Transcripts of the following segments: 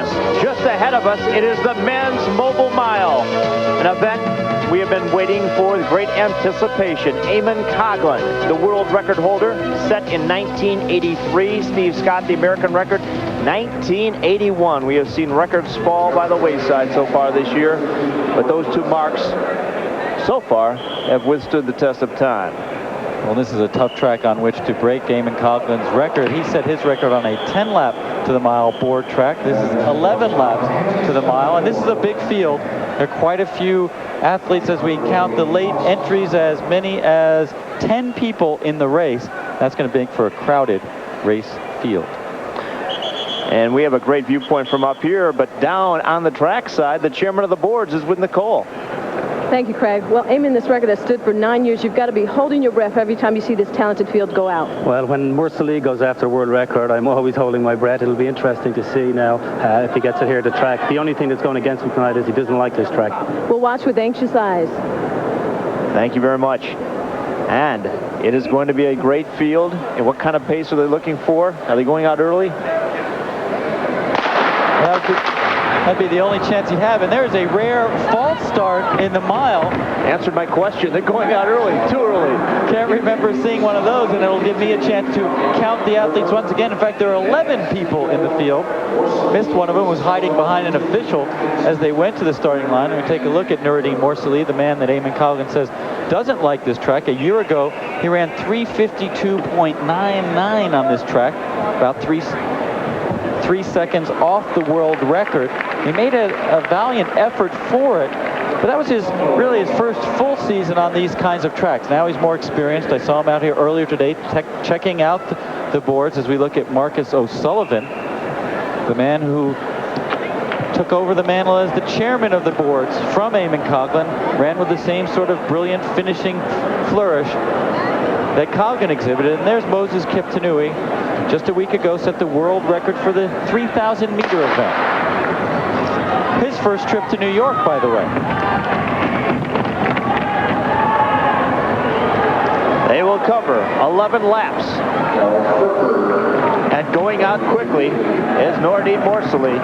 this. Just ahead of us, it is the men's mobile mile, an event we have been waiting for with great anticipation. Eamon Coghlan, the world record holder, set in 1983. Steve Scott, the American record, 1981. We have seen records fall by the wayside so far this year, but those two marks so far have withstood the test of time. Well, this is a tough track on which to break Eamon Coghlan's record. He set his record on a 10-lap to the mile board track. This is 11 laps to the mile, and this is a big field. There are quite a few athletes as we count the late entries, as many as 10 people in the race. That's going to make for a crowded race field. And we have a great viewpoint from up here, but down on the track side, the chairman of the boards is with Nicole. Thank you, Craig. Well, Eamon, this record has stood for 9 years. You've got to be holding your breath every time you see this talented field go out. Well, when Morceli goes after a world record, I'm always holding my breath. It'll be interesting to see now if he gets it here at the track. The only thing that's going against him tonight is he doesn't like this track. We'll watch with anxious eyes. Thank you very much. And it is going to be a great field. And what kind of pace are they looking for? Are they going out early? That'd be the only chance you have. And there's a rare false start in the mile. Answered my question. They're going out early, too early. Can't remember seeing one of those, and it'll give me a chance to count the athletes once again. In fact, there are 11 people in the field. Missed one of them, was hiding behind an official as they went to the starting line. And we take a look at Noureddine Morceli, the man that Eamon Coghlan says doesn't like this track. A year ago, he ran 3:52.99 on this track, about 3 seconds off the world record. He made a valiant effort for it, but that was really his first full season on these kinds of tracks. Now he's more experienced. I saw him out here earlier today checking out the boards as we look at Marcus O'Sullivan, the man who took over the mantle as the chairman of the boards from Eamon Coghlan, ran with the same sort of brilliant finishing flourish that Coghlan exhibited. And there's Moses Kiptanui, just a week ago set the world record for the 3,000-meter event. His first trip to New York, by the way. They will cover 11 laps. And going out quickly is Noureddine Morceli.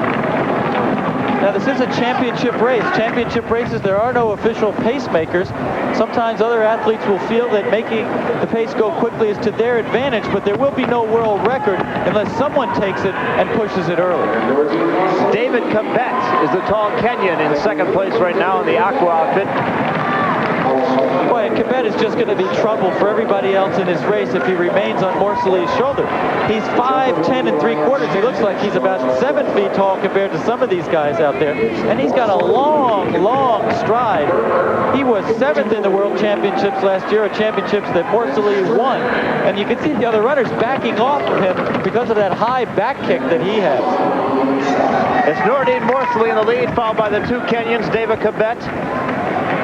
Now, this is a championship race. Championship races, there are no official pacemakers. Sometimes other athletes will feel that making the pace go quickly is to their advantage, but there will be no world record unless someone takes it and pushes it early. David Kibet is the tall Kenyan in second place right now in the Aqua outfit. Boy, and Kibet is just going to be trouble for everybody else in his race if he remains on Morceli's shoulder. He's 5'10 3/4. He looks like he's about 7 feet tall compared to some of these guys out there. And he's got a long, long stride. He was 7th in the World Championships last year, a championships that Morceli won. And you can see the other runners backing off of him because of that high back kick that he has. It's Noureddine Morceli in the lead, followed by the two Kenyans, David Kibet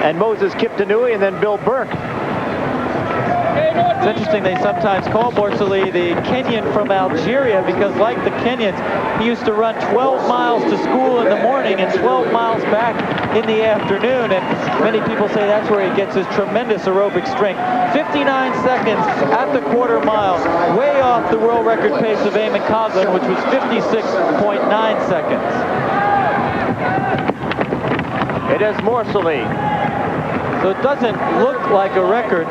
and Moses Kiptanui, and then Bill Burke. It's interesting they sometimes call Morceli the Kenyan from Algeria because, like the Kenyans, he used to run 12 miles to school in the morning and 12 miles back in the afternoon, and many people say that's where he gets his tremendous aerobic strength. 59 seconds at the quarter mile, way off the world record pace of Eamon Coghlan, which was 56.9 seconds. It is Morceli. So it doesn't look like a record.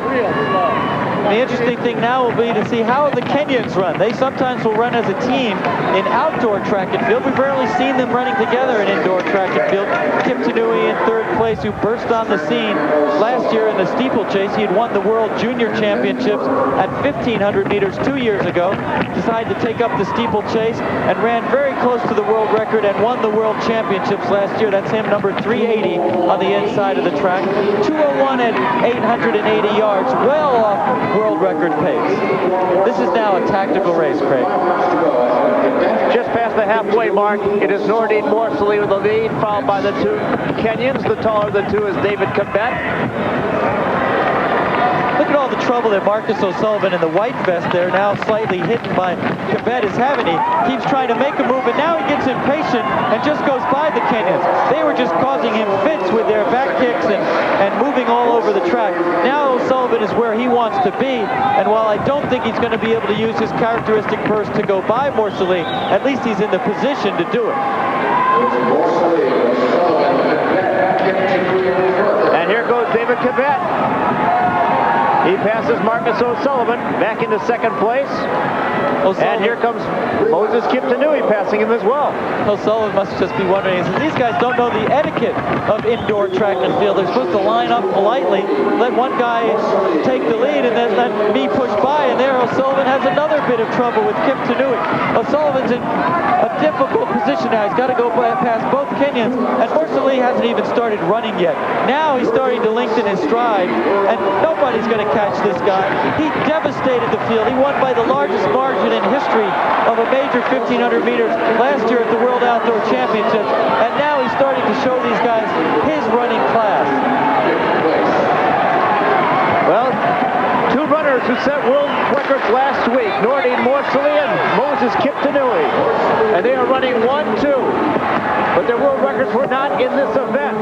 The interesting thing now will be to see how the Kenyans run. They sometimes will run as a team in outdoor track and field. We've rarely seen them running together in indoor track and field. Kiptanui in third place, who burst on the scene last year in the steeplechase. He had won the World Junior Championships at 1,500 meters 2 years ago. Decided to take up the steeplechase and ran very close to the world record and won the World Championships last year. That's him, number 380 on the inside of the track. 2:01 at 880 yards, well off world record pace. This is now a tactical race, Craig. Just past the halfway mark, it is Noureddine Morceli with the lead, followed by the two Kenyans. The taller of the two is David Kibet. Look at all the trouble that Marcus O'Sullivan in the white vest there, now slightly hidden by Kibet, is having. He keeps trying to make a move, and now he gets impatient and just goes by the Kenyans. They were just causing him fits with their back kicks and moving all over the track. Now O'Sullivan is where he wants to be, and while I don't think he's going to be able to use his characteristic burst to go by Morceli, at least he's in the position to do it. And here goes David Kibet. He passes Marcus O'Sullivan back into second place. And here comes Moses Kiptanui passing him as well. O'Sullivan must just be wondering, these guys don't know the etiquette of indoor track and field. They're supposed to line up politely, let one guy take the lead, and then let me push by. And there O'Sullivan has another bit of trouble with Kiptanui. O'Sullivan's in a difficult position now. He's got to go past both Kenyans, and Morceli hasn't even started running yet. Now he's starting to lengthen his stride, and nobody's going to catch this guy. He devastated the field. He won by the largest margin in history of a major 1,500 meters last year at the World Outdoor Championships, and now he's starting to show these guys his running class. Well, two runners who set world records last week, Noureddine Morceli and Moses Kiptanui, and they are running 1-2, but their world records were not in this event.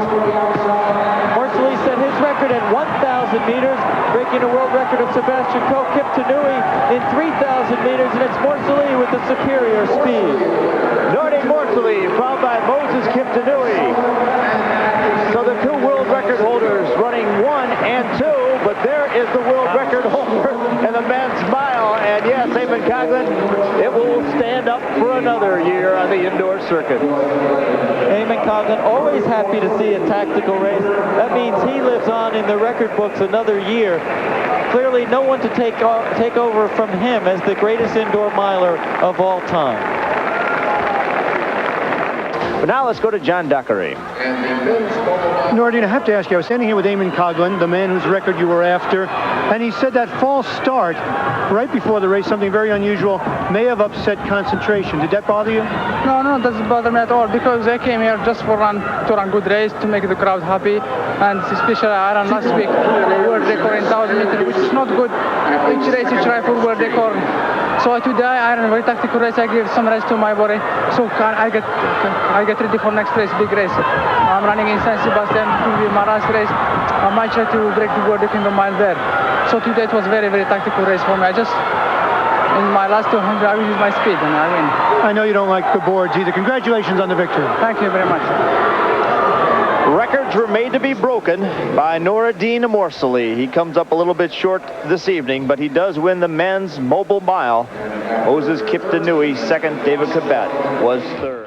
Morceli set his record at 1,000 meters, breaking the world record of Sebastian Coe. Kiptanui in 3,000 meters, and it's Morceli with the superior speed. Noureddine Morceli, followed by Moses Kiptanui. So the two world record holders running 1 and 2, but there is the world record holder in the men's mile. And yes, Eamon Coghlan, it will stand up for another year on the indoor circuit. Eamon Coghlan, always happy to see a tactical race. That means he lives on in the record books another year. Clearly no one to take over from him as the greatest indoor miler of all time. But now let's go to John Dockery. Noureddine, I have to ask you, I was standing here with Eamon Coghlan, the man whose record you were after, and he said that false start right before the race, something very unusual, may have upset concentration. Did that bother you? No, it doesn't bother me at all, because I came here just to run good race, to make the crowd happy, and especially I ran last week world record in 1,000 meters, which is not good. Each race you try for world record. So today I ran a very tactical race. I give some rest to my body, so I get ready for next race, big race. I'm running in San Sebastian, it will be my last race. I might try to break the world record in the mile there. So today it was very, very tactical race for me. In my last 200, I will use my speed and I win. I know you don't like the boards either. Congratulations on the victory. Thank you very much. Records were made to be broken by Noureddine Morceli. He comes up a little bit short this evening, but he does win the men's mobile mile. Moses Kiptanui second, David Kibet was third.